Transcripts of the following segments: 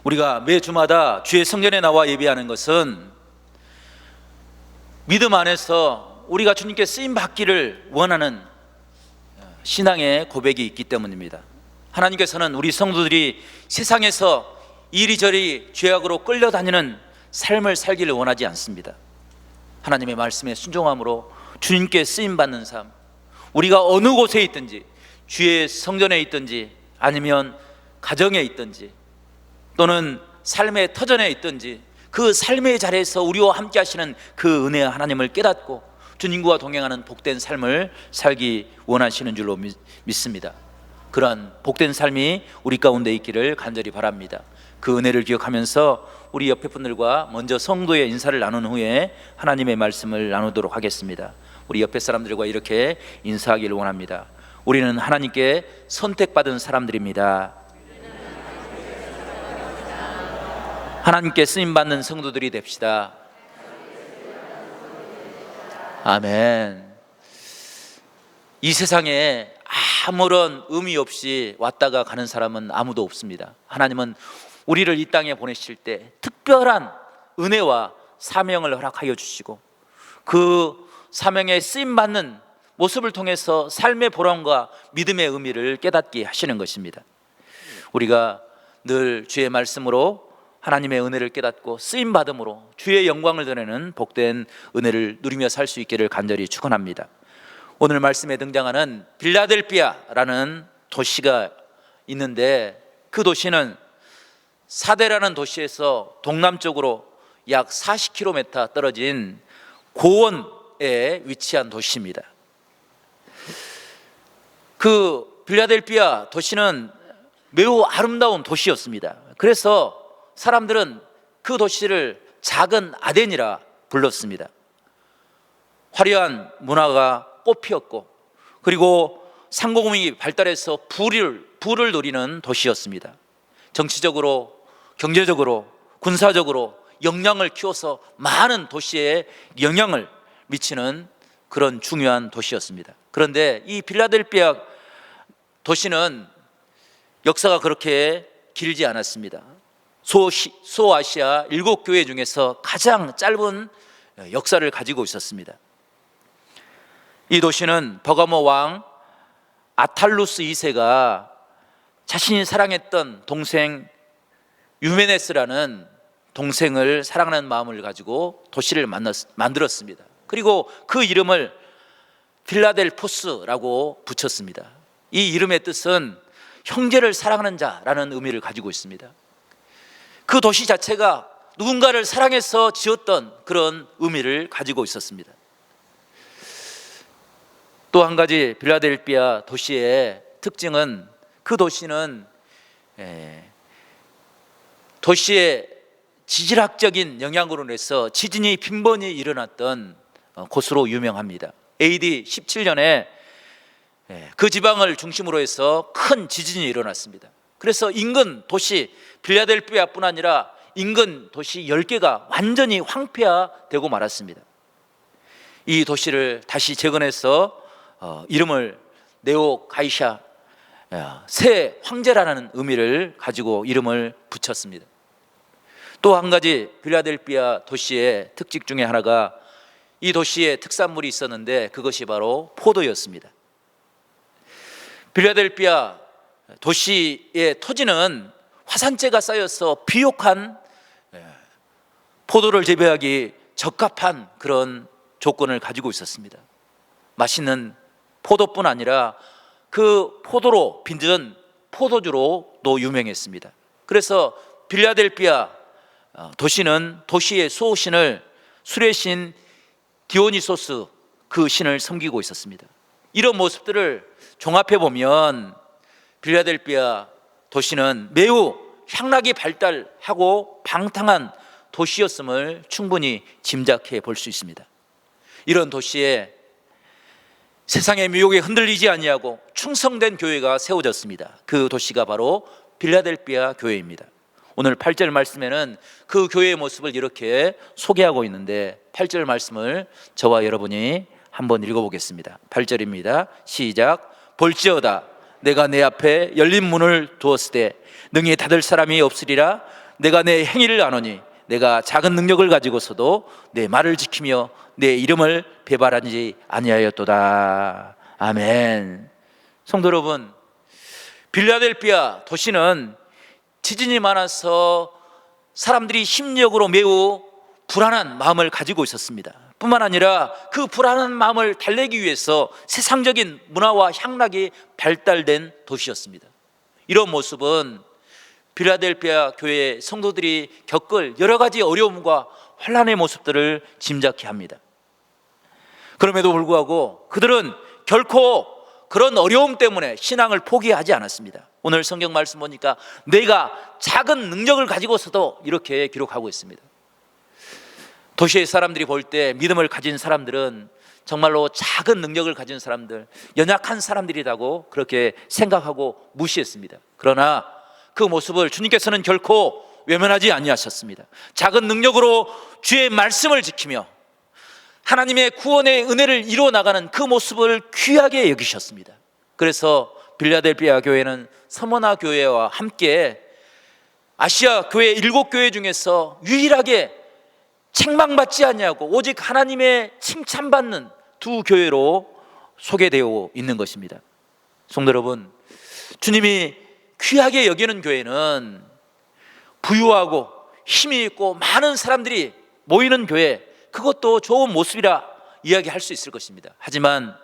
우리가 매 주마다 주의 성전에 나와 예배하는 것은 믿음 안에서 우리가 주님께 쓰임 받기를 원하는 신앙의 고백이 있기 때문입니다. 하나님께서는 우리 성도들이 세상에서 이리저리 죄악으로 끌려다니는 삶을 살기를 원하지 않습니다. 하나님의 말씀에 순종함으로 주님께 쓰임받는 삶, 우리가 어느 곳에 있든지, 주의 성전에 있든지 아니면 가정에 있든지 또는 삶의 터전에 있든지 그 삶의 자리에서 우리와 함께 하시는 그 은혜의 하나님을 깨닫고 주님과 동행하는 복된 삶을 살기 원하시는 줄로 믿습니다. 그러한 복된 삶이 우리 가운데 있기를 간절히 바랍니다. 그 은혜를 기억하면서 우리 옆에 분들과 먼저 성도의 인사를 나눈 후에 하나님의 말씀을 나누도록 하겠습니다. 우리 옆에 사람들과 이렇게 인사하기를 원합니다. 우리는 하나님께 선택받은 사람들입니다. 하나님께 쓰임받는 성도들이 됩시다. 아멘. 이 세상에 아무런 의미 없이 왔다가 가는 사람은 아무도 없습니다. 하나님은 우리를 이 땅에 보내실 때 특별한 은혜와 사명을 허락하여 주시고 그 사명에 쓰임받는 모습을 통해서 삶의 보람과 믿음의 의미를 깨닫게 하시는 것입니다. 우리가 늘 주의 말씀으로 하나님의 은혜를 깨닫고 쓰임받음으로 주의 영광을 드러내는 복된 은혜를 누리며 살 수 있기를 간절히 축원합니다. 오늘 말씀에 등장하는 빌라델피아라는 도시가 있는데 그 도시는 사데라는 도시에서 동남쪽으로 약 40km 떨어진 고원에 위치한 도시입니다. 그 빌라델피아 도시는 매우 아름다운 도시였습니다. 그래서 사람들은 그 도시를 작은 아덴이라 불렀습니다. 화려한 문화가 꽃피었고 그리고 상공이 발달해서 부를 누리는 도시였습니다. 정치적으로, 경제적으로, 군사적으로 역량을 키워서 많은 도시에 영향을 미치는 그런 중요한 도시였습니다. 그런데 이 빌라델피아 도시는 역사가 그렇게 길지 않았습니다. 소아시아 7교회 중에서 가장 짧은 역사를 가지고 있었습니다. 이 도시는 버가모 왕 아탈루스 2세가 자신이 사랑했던 동생 유메네스라는 동생을 사랑하는 마음을 가지고 도시를 만들었습니다. 그리고 그 이름을 필라델포스라고 붙였습니다. 이 이름의 뜻은 형제를 사랑하는 자라는 의미를 가지고 있습니다. 그 도시 자체가 누군가를 사랑해서 지었던 그런 의미를 가지고 있었습니다. 또 한 가지 빌라델피아 도시의 특징은 그 도시는 도시의 지질학적인 영향으로 인해서 지진이 빈번히 일어났던 곳으로 유명합니다. AD 17년에 그 지방을 중심으로 해서 큰 지진이 일어났습니다. 그래서 인근 도시 빌라델피아뿐 아니라 인근 도시 10개가 완전히 황폐화되고 말았습니다. 이 도시를 다시 재건해서 이름을 네오 가이샤 새 황제라는 의미를 가지고 이름을 붙였습니다. 또 한 가지 빌라델피아 도시의 특징 중에 하나가 이 도시에 특산물이 있었는데 그것이 바로 포도였습니다. 빌라델피아 도시의 토지는 화산재가 쌓여서 비옥한 포도를 재배하기 적합한 그런 조건을 가지고 있었습니다. 맛있는 포도뿐 아니라 그 포도로 빚은 포도주로도 유명했습니다. 그래서 빌라델피아 도시는 도시의 수호신을 술의 신 디오니소스 그 신을 섬기고 있었습니다. 이런 모습들을 종합해 보면 빌라델피아 도시는 매우 향락이 발달하고 방탕한 도시였음을 충분히 짐작해 볼 수 있습니다. 이런 도시에 세상의 미혹에 흔들리지 아니하고 충성된 교회가 세워졌습니다. 그 도시가 바로 빌라델피아 교회입니다. 오늘 8절 말씀에는 그 교회의 모습을 이렇게 소개하고 있는데 8절 말씀을 저와 여러분이 한번 읽어보겠습니다. 8절입니다. 시작. 볼지어다 내가 내 앞에 열린 문을 두었을 때 능히 닫을 사람이 없으리라. 내가 내 행위를 아노니 내가 작은 능력을 가지고서도 내 말을 지키며 내 이름을 배반하지 아니하였도다. 아멘. 성도 여러분, 빌라델피아 도시는 지진이 많아서 사람들이 심리적으로 매우 불안한 마음을 가지고 있었습니다. 뿐만 아니라 그 불안한 마음을 달래기 위해서 세상적인 문화와 향락이 발달된 도시였습니다. 이런 모습은 빌라델피아 교회 성도들이 겪을 여러 가지 어려움과 환난의 모습들을 짐작케 합니다. 그럼에도 불구하고 그들은 결코 그런 어려움 때문에 신앙을 포기하지 않았습니다. 오늘 성경 말씀 보니까 내가 작은 능력을 가지고서도 이렇게 기록하고 있습니다. 도시의 사람들이 볼 때 믿음을 가진 사람들은 정말로 작은 능력을 가진 사람들, 연약한 사람들이라고 그렇게 생각하고 무시했습니다. 그러나 그 모습을 주님께서는 결코 외면하지 아니하셨습니다. 작은 능력으로 주의 말씀을 지키며 하나님의 구원의 은혜를 이루어 나가는 그 모습을 귀하게 여기셨습니다. 그래서 빌라델피아 교회는 서머나 교회와 함께 아시아 교회 7교회 중에서 유일하게 책망받지 아니하고 오직 하나님의 칭찬받는 두 교회로 소개되어 있는 것입니다. 성도 여러분, 주님이 귀하게 여기는 교회는 부유하고 힘이 있고 많은 사람들이 모이는 교회, 그것도 좋은 모습이라 이야기할 수 있을 것입니다. 하지만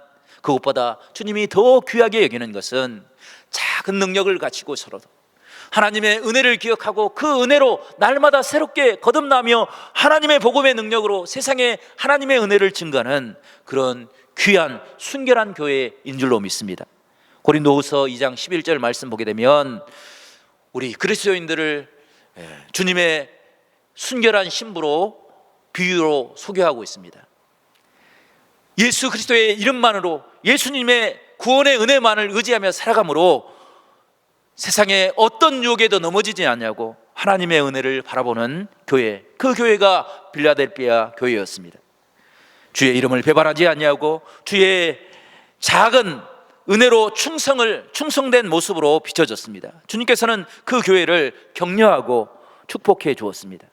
그것보다 주님이 더 귀하게 여기는 것은 작은 능력을 가지고서라도 하나님의 은혜를 기억하고 그 은혜로 날마다 새롭게 거듭나며 하나님의 복음의 능력으로 세상에 하나님의 은혜를 증거하는 그런 귀한 순결한 교회인 줄로 믿습니다. 고린도후서 2장 11절 말씀 보게 되면 우리 그리스도인들을 주님의 순결한 신부로 비유로 소개하고 있습니다. 예수 그리스도의 이름만으로 예수님의 구원의 은혜만을 의지하며 살아감으로 세상에 어떤 유혹에도 넘어지지 않냐고 하나님의 은혜를 바라보는 교회, 그 교회가 빌라델피아 교회였습니다. 주의 이름을 배반하지 아니하고 주의 작은 은혜로 충성된 모습으로 비춰졌습니다. 주님께서는 그 교회를 격려하고 축복해 주었습니다.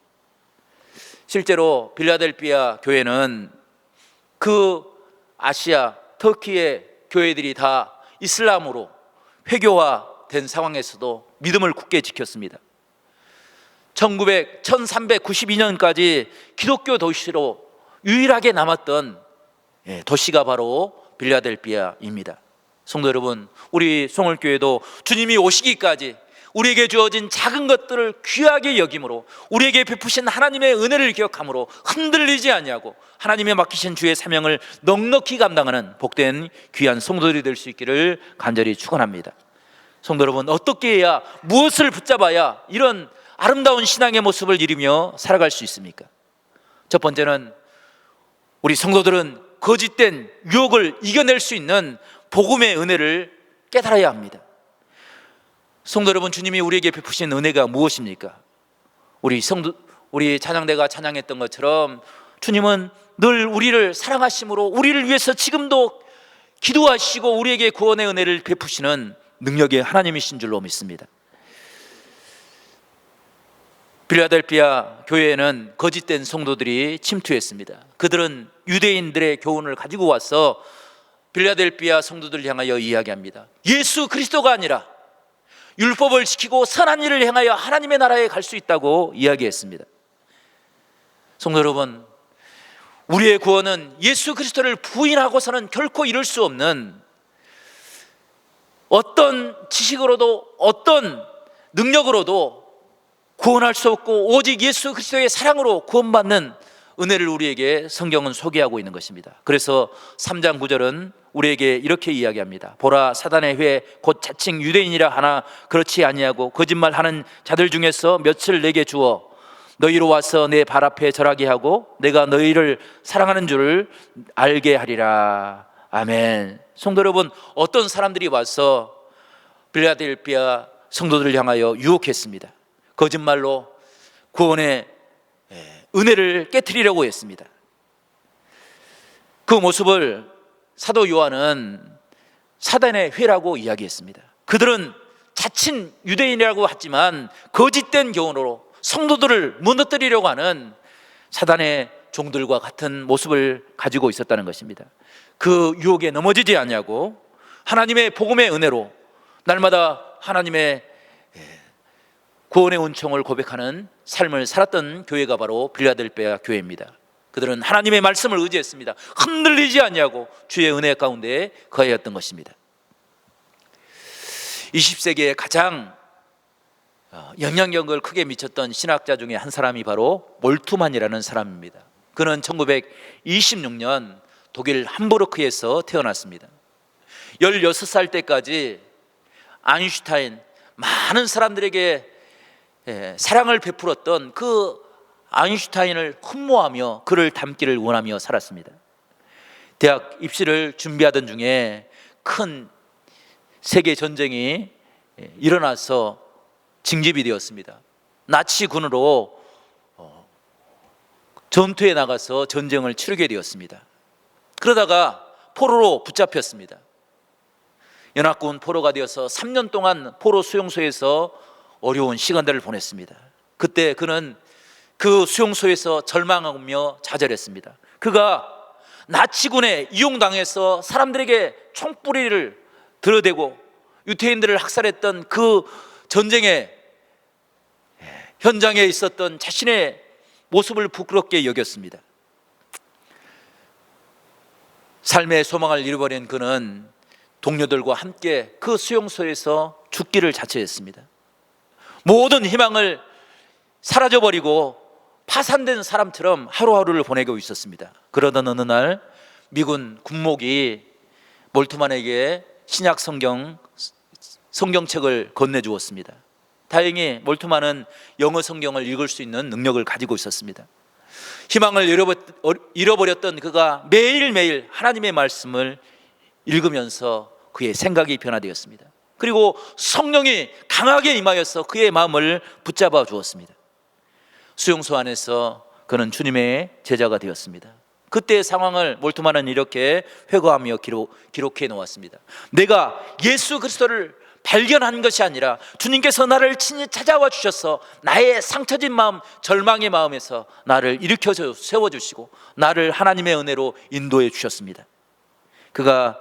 실제로 빌라델피아 교회는 그 아시아 터키의 교회들이 다 이슬람으로 회교화된 상황에서도 믿음을 굳게 지켰습니다. 1392년까지 기독교 도시로 유일하게 남았던 도시가 바로 빌라델피아입니다. 성도 여러분, 우리 송월교회도 주님이 오시기까지 우리에게 주어진 작은 것들을 귀하게 여김으로 우리에게 베푸신 하나님의 은혜를 기억함으로 흔들리지 아니하고 하나님의 맡기신 주의 사명을 넉넉히 감당하는 복된 귀한 성도들이 될 수 있기를 간절히 축원합니다. 성도 여러분, 어떻게 해야, 무엇을 붙잡아야 이런 아름다운 신앙의 모습을 이루며 살아갈 수 있습니까? 첫 번째는 우리 성도들은 거짓된 유혹을 이겨낼 수 있는 복음의 은혜를 깨달아야 합니다. 성도 여러분, 주님이 우리에게 베푸신 은혜가 무엇입니까? 우리 찬양대가 찬양했던 것처럼 주님은 늘 우리를 사랑하심으로 우리를 위해서 지금도 기도하시고 우리에게 구원의 은혜를 베푸시는 능력의 하나님이신 줄로 믿습니다. 빌라델피아 교회에는 거짓된 성도들이 침투했습니다. 그들은 유대인들의 교훈을 가지고 와서 빌라델피아 성도들을 향하여 이야기합니다. 예수 그리스도가 아니라 율법을 지키고 선한 일을 행하여 하나님의 나라에 갈 수 있다고 이야기했습니다. 성도 여러분, 우리의 구원은 예수 그리스도를 부인하고서는 결코 이룰 수 없는, 어떤 지식으로도 어떤 능력으로도 구원할 수 없고 오직 예수 그리스도의 사랑으로 구원받는 은혜를 우리에게 성경은 소개하고 있는 것입니다. 그래서 3장 9절은 우리에게 이렇게 이야기합니다. 보라, 사단의 회 곧 자칭 유대인이라 하나 그렇지 아니하고 거짓말하는 자들 중에서 몇을 내게 주어 너희로 와서 내 발 앞에 절하게 하고 내가 너희를 사랑하는 줄을 알게 하리라. 아멘. 성도 여러분, 어떤 사람들이 와서 빌라델피아 성도들을 향하여 유혹했습니다. 거짓말로 구원의 은혜를 깨트리려고 했습니다. 그 모습을 사도 요한은 사단의 회라고 이야기했습니다. 그들은 자칭 유대인이라고 하지만 거짓된 교훈으로 성도들을 무너뜨리려고 하는 사단의 종들과 같은 모습을 가지고 있었다는 것입니다. 그 유혹에 넘어지지 않냐고 하나님의 복음의 은혜로 날마다 하나님의 구원의 은총을 고백하는 삶을 살았던 교회가 바로 빌라델피아 교회입니다. 그들은 하나님의 말씀을 의지했습니다. 흔들리지 않냐고 주의 은혜 가운데 거하였던 것입니다. 20세기에 가장 영향력을 크게 미쳤던 신학자 중에 한 사람이 바로 몰트만이라는 사람입니다. 그는 1926년 독일 함부르크에서 태어났습니다. 16살 때까지 아인슈타인, 많은 사람들에게 사랑을 베풀었던 그 아인슈타인을 흠모하며 그를 닮기를 원하며 살았습니다. 대학 입시를 준비하던 중에 큰 세계 전쟁이 일어나서 징집이 되었습니다. 나치군으로 전투에 나가서 전쟁을 치르게 되었습니다. 그러다가 포로로 붙잡혔습니다. 연합군 포로가 되어서 3년 동안 포로 수용소에서 어려운 시간들을 보냈습니다. 그때 그는 그 수용소에서 절망하며 좌절했습니다. 그가 나치군에 이용당해서 사람들에게 총뿌리를 들어대고 유태인들을 학살했던 그 전쟁의 현장에 있었던 자신의 모습을 부끄럽게 여겼습니다. 삶의 소망을 잃어버린 그는 동료들과 함께 그 수용소에서 죽기를 자처했습니다. 모든 희망을 사라져버리고 파산된 사람처럼 하루하루를 보내고 있었습니다. 그러던 어느 날 미군 군목이 몰트만에게 신약 성경책을 건네주었습니다. 다행히 몰트만은 영어 성경을 읽을 수 있는 능력을 가지고 있었습니다. 희망을 잃어버렸던 그가 매일매일 하나님의 말씀을 읽으면서 그의 생각이 변화되었습니다. 그리고 성령이 강하게 임하여서 그의 마음을 붙잡아 주었습니다. 수용소 안에서 그는 주님의 제자가 되었습니다. 그때의 상황을 몰트만은 이렇게 회고하며 기록해 놓았습니다. 내가 예수 그리스도를 발견한 것이 아니라 주님께서 나를 친히 찾아와 주셔서 나의 상처진 마음, 절망의 마음에서 나를 일으켜 세워주시고 나를 하나님의 은혜로 인도해 주셨습니다. 그가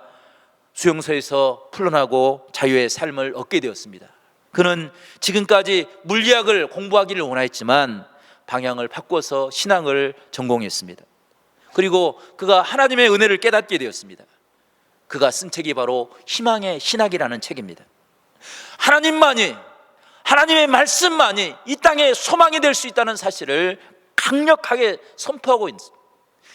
수용소에서 풀려나고 자유의 삶을 얻게 되었습니다. 그는 지금까지 물리학을 공부하기를 원했지만 방향을 바꿔서 신앙을 전공했습니다. 그리고 그가 하나님의 은혜를 깨닫게 되었습니다. 그가 쓴 책이 바로 희망의 신학이라는 책입니다. 하나님만이, 하나님의 말씀만이 이 땅에 소망이 될 수 있다는 사실을 강력하게 선포하고 있습니다.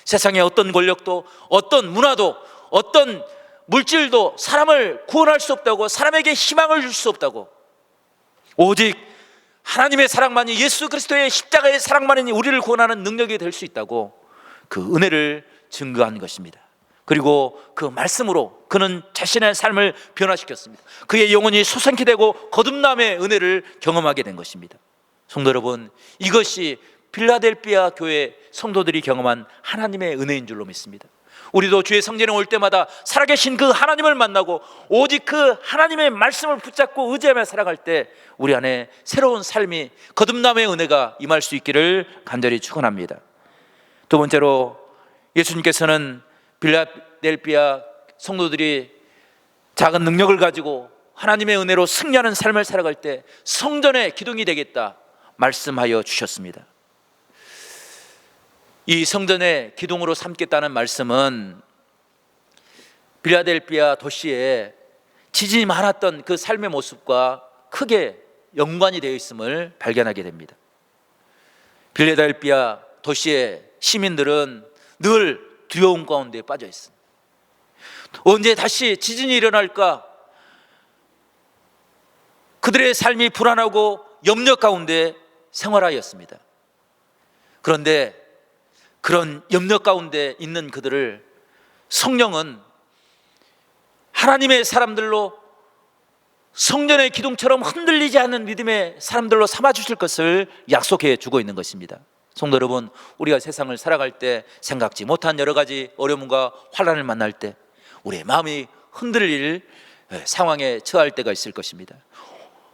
세상의 어떤 권력도, 어떤 문화도, 어떤 물질도 사람을 구원할 수 없다고, 사람에게 희망을 줄 수 없다고, 오직 하나님의 사랑만이, 예수 그리스도의 십자가의 사랑만이 우리를 구원하는 능력이 될 수 있다고 그 은혜를 증거한 것입니다. 그리고 그 말씀으로 그는 자신의 삶을 변화시켰습니다. 그의 영혼이 소생케 되고 거듭남의 은혜를 경험하게 된 것입니다. 성도 여러분, 이것이 빌라델피아 교회 성도들이 경험한 하나님의 은혜인 줄로 믿습니다. 우리도 주의 성전에 올 때마다 살아계신 그 하나님을 만나고 오직 그 하나님의 말씀을 붙잡고 의지하며 살아갈 때 우리 안에 새로운 삶이, 거듭남의 은혜가 임할 수 있기를 간절히 축원합니다. 두 번째로, 예수님께서는 빌라델피아 성도들이 작은 능력을 가지고 하나님의 은혜로 승리하는 삶을 살아갈 때 성전의 기둥이 되겠다 말씀하여 주셨습니다. 이 성전의 기둥으로 삼겠다는 말씀은 빌라델피아 도시에 지진이 많았던 그 삶의 모습과 크게 연관이 되어 있음을 발견하게 됩니다. 빌라델피아 도시의 시민들은 늘 두려움 가운데 빠져 있습니다. 언제 다시 지진이 일어날까? 그들의 삶이 불안하고 염려 가운데 생활하였습니다. 그런데 그런 염려 가운데 있는 그들을 성령은 하나님의 사람들로, 성전의 기둥처럼 흔들리지 않는 믿음의 사람들로 삼아주실 것을 약속해 주고 있는 것입니다. 성도 여러분, 우리가 세상을 살아갈 때 생각지 못한 여러 가지 어려움과 환난을 만날 때 우리의 마음이 흔들릴 상황에 처할 때가 있을 것입니다.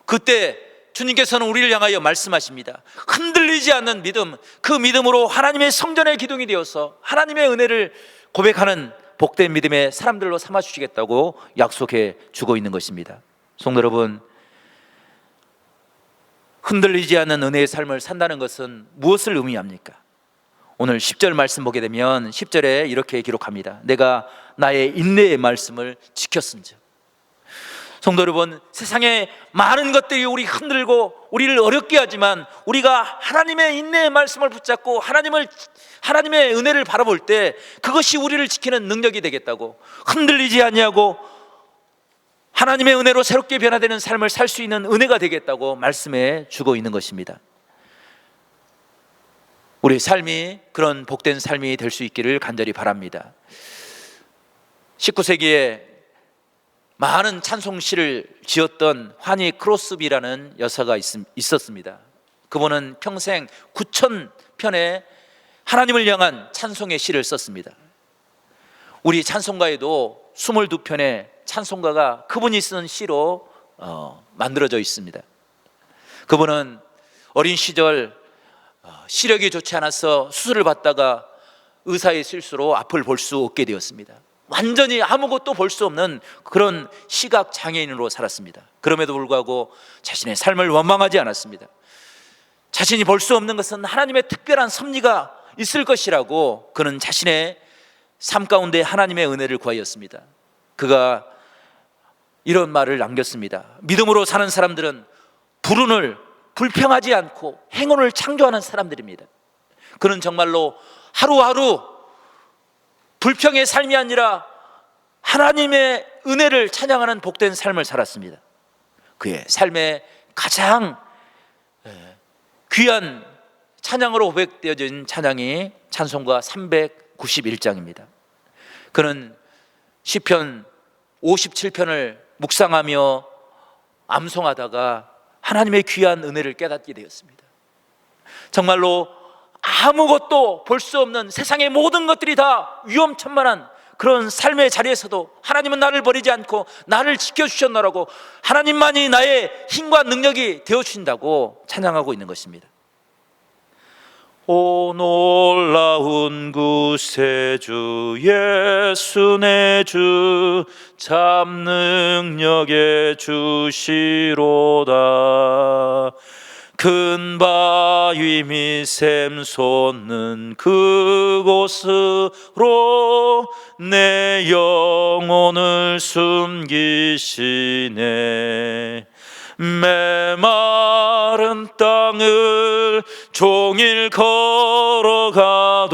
그때 주님께서는 우리를 향하여 말씀하십니다. 흔들리지 않는 믿음, 그 믿음으로 하나님의 성전의 기둥이 되어서 하나님의 은혜를 고백하는 복된 믿음의 사람들로 삼아주시겠다고 약속해 주고 있는 것입니다. 성도 여러분, 흔들리지 않는 은혜의 삶을 산다는 것은 무엇을 의미합니까? 오늘 10절 말씀 보게 되면 10절에 이렇게 기록합니다. 내가 나의 인내의 말씀을 지켰은즉. 성도 여러분, 세상에 많은 것들이 우리 흔들고 우리를 어렵게 하지만 우리가 하나님의 인내의 말씀을 붙잡고 하나님의 은혜를 바라볼 때 그것이 우리를 지키는 능력이 되겠다고, 흔들리지 아니하고 하나님의 은혜로 새롭게 변화되는 삶을 살 수 있는 은혜가 되겠다고 말씀해 주고 있는 것입니다. 우리의 삶이 그런 복된 삶이 될 수 있기를 간절히 바랍니다. 19세기에 많은 찬송시를 지었던 환희 크로스비라는 여사가 있었습니다. 그분은 평생 9,000편의 하나님을 향한 찬송의 시를 썼습니다. 우리 찬송가에도 22편의 찬송가가 그분이 쓴 시로 만들어져 있습니다. 그분은 어린 시절 시력이 좋지 않아서 수술을 받다가 의사의 실수로 앞을 볼 수 없게 되었습니다. 완전히 아무것도 볼 수 없는 그런 시각 장애인으로 살았습니다. 그럼에도 불구하고 자신의 삶을 원망하지 않았습니다. 자신이 볼 수 없는 것은 하나님의 특별한 섭리가 있을 것이라고 그는 자신의 삶 가운데 하나님의 은혜를 구하였습니다. 그가 이런 말을 남겼습니다. 믿음으로 사는 사람들은 불운을 불평하지 않고 행운을 창조하는 사람들입니다. 그는 정말로 하루하루 불평의 삶이 아니라 하나님의 은혜를 찬양하는 복된 삶을 살았습니다. 그의 삶의 가장 귀한 찬양으로 고백되어진 찬양이 찬송가 391장입니다. 그는 시편 57편을 묵상하며 암송하다가 하나님의 귀한 은혜를 깨닫게 되었습니다. 정말로 아무것도 볼 수 없는 세상의 모든 것들이 다 위험천만한 그런 삶의 자리에서도 하나님은 나를 버리지 않고 나를 지켜주셨노라고, 하나님만이 나의 힘과 능력이 되어주신다고 찬양하고 있는 것입니다. 오 놀라운 구세주 예수 내 주 참 능력의 주시로다. 큰 바위 및 샘솟는 그곳으로 내 영혼을 숨기시네. 메마른 땅을 종일 걸어가도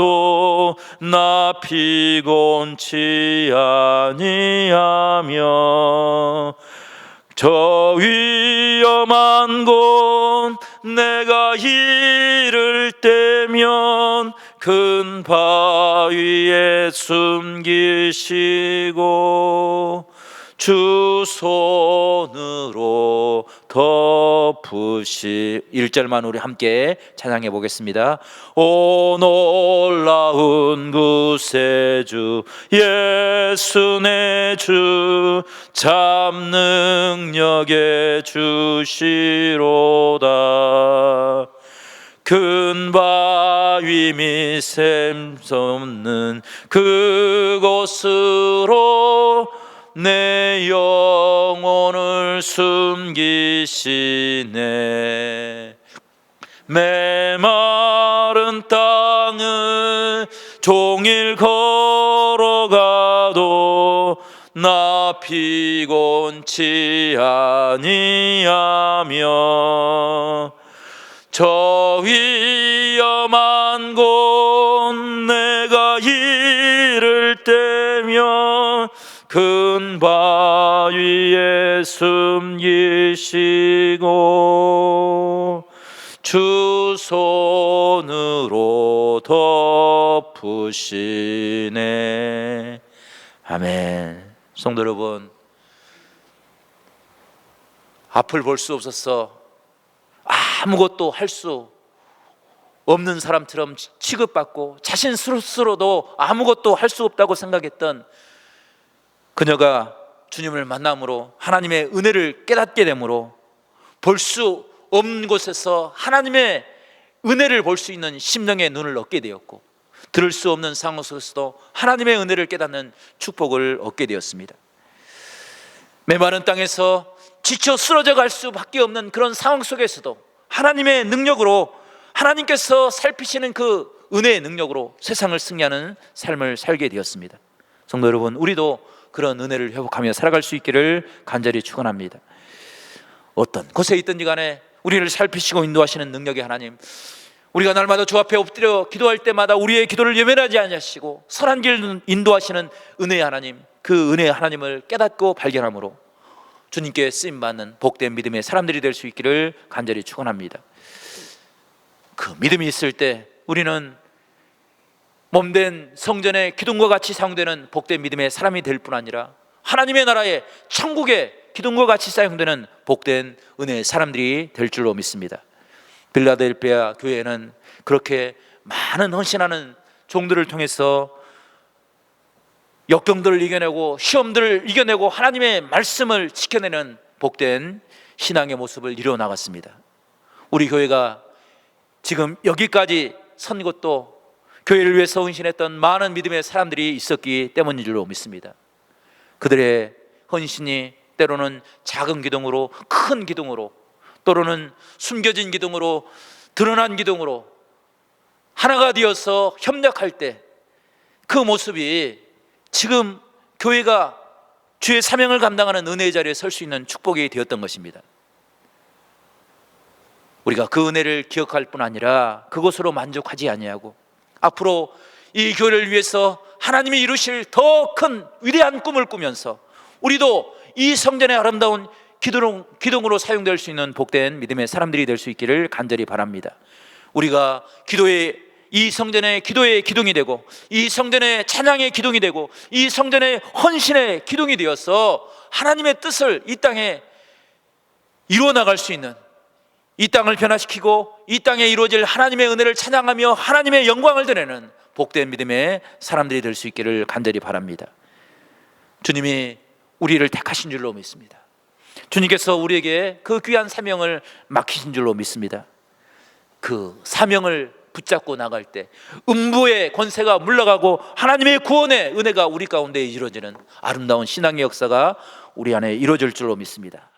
나 피곤치 아니하며 저 위험한 곳 내가 이를 때면 큰 바위에 숨기시고 주 손으로 덮으시. 1절만 우리 함께 찬양해 보겠습니다. 오 놀라운 구세주 예수 내 주 참 능력의 주시로다. 큰 바위 및 샘솟는 그곳으로 내 영혼을 숨기시네. 메마른 땅을 종일 걸어가도 나 피곤치 아니하며 저 위험한 곳 내가 이를 때면 큰 바위에 숨기시고 주 손으로 덮으시네. 아멘. 성도 여러분, 앞을 볼 수 없어서 아무것도 할 수 없는 사람처럼 취급받고 자신 스스로도 아무것도 할 수 없다고 생각했던 그녀가 주님을 만남으로 하나님의 은혜를 깨닫게 되므로 볼 수 없는 곳에서 하나님의 은혜를 볼 수 있는 심령의 눈을 얻게 되었고, 들을 수 없는 상황 속에서도 하나님의 은혜를 깨닫는 축복을 얻게 되었습니다. 메마른 땅에서 지쳐 쓰러져 갈 수밖에 없는 그런 상황 속에서도 하나님의 능력으로, 하나님께서 살피시는 그 은혜의 능력으로 세상을 승리하는 삶을 살게 되었습니다. 성도 여러분, 우리도 그런 은혜를 회복하며 살아갈 수 있기를 간절히 축원합니다. 어떤 곳에 있든지 간에 우리를 살피시고 인도하시는 능력의 하나님, 우리가 날마다 주 앞에 엎드려 기도할 때마다 우리의 기도를 예면하지 아니하시고 선한 길 인도하시는 은혜의 하나님, 그 은혜의 하나님을 깨닫고 발견함으로 주님께 쓰임받는 복된 믿음의 사람들이 될 수 있기를 간절히 축원합니다. 그 믿음이 있을 때 우리는 몸된 성전의 기둥과 같이 사용되는 복된 믿음의 사람이 될 뿐 아니라 하나님의 나라의 천국의 기둥과 같이 사용되는 복된 은혜의 사람들이 될 줄로 믿습니다. 빌라델피아 교회는 그렇게 많은 헌신하는 종들을 통해서 역경들을 이겨내고 시험들을 이겨내고 하나님의 말씀을 지켜내는 복된 신앙의 모습을 이루어나갔습니다. 우리 교회가 지금 여기까지 선 것도 교회를 위해서 헌신했던 많은 믿음의 사람들이 있었기 때문인 줄로 믿습니다. 그들의 헌신이 때로는 작은 기둥으로, 큰 기둥으로, 때로는 숨겨진 기둥으로, 드러난 기둥으로 하나가 되어서 협력할 때 그 모습이 지금 교회가 주의 사명을 감당하는 은혜의 자리에 설 수 있는 축복이 되었던 것입니다. 우리가 그 은혜를 기억할 뿐 아니라 그것으로 만족하지 아니하고 앞으로 이 교회를 위해서 하나님이 이루실 더 큰 위대한 꿈을 꾸면서 우리도 이 성전의 아름다운 기둥으로 사용될 수 있는 복된 믿음의 사람들이 될 수 있기를 간절히 바랍니다. 우리가 기도의 이 성전의 기도의 기둥이 되고, 이 성전의 찬양의 기둥이 되고, 이 성전의 헌신의 기둥이 되어서 하나님의 뜻을 이 땅에 이루어 나갈 수 있는, 이 땅을 변화시키고 이 땅에 이루어질 하나님의 은혜를 찬양하며 하나님의 영광을 드리는 복된 믿음의 사람들이 될 수 있기를 간절히 바랍니다. 주님이 우리를 택하신 줄로 믿습니다. 주님께서 우리에게 그 귀한 사명을 맡기신 줄로 믿습니다. 그 사명을 붙잡고 나갈 때 음부의 권세가 물러가고 하나님의 구원의 은혜가 우리 가운데 이루어지는 아름다운 신앙의 역사가 우리 안에 이루어질 줄로 믿습니다.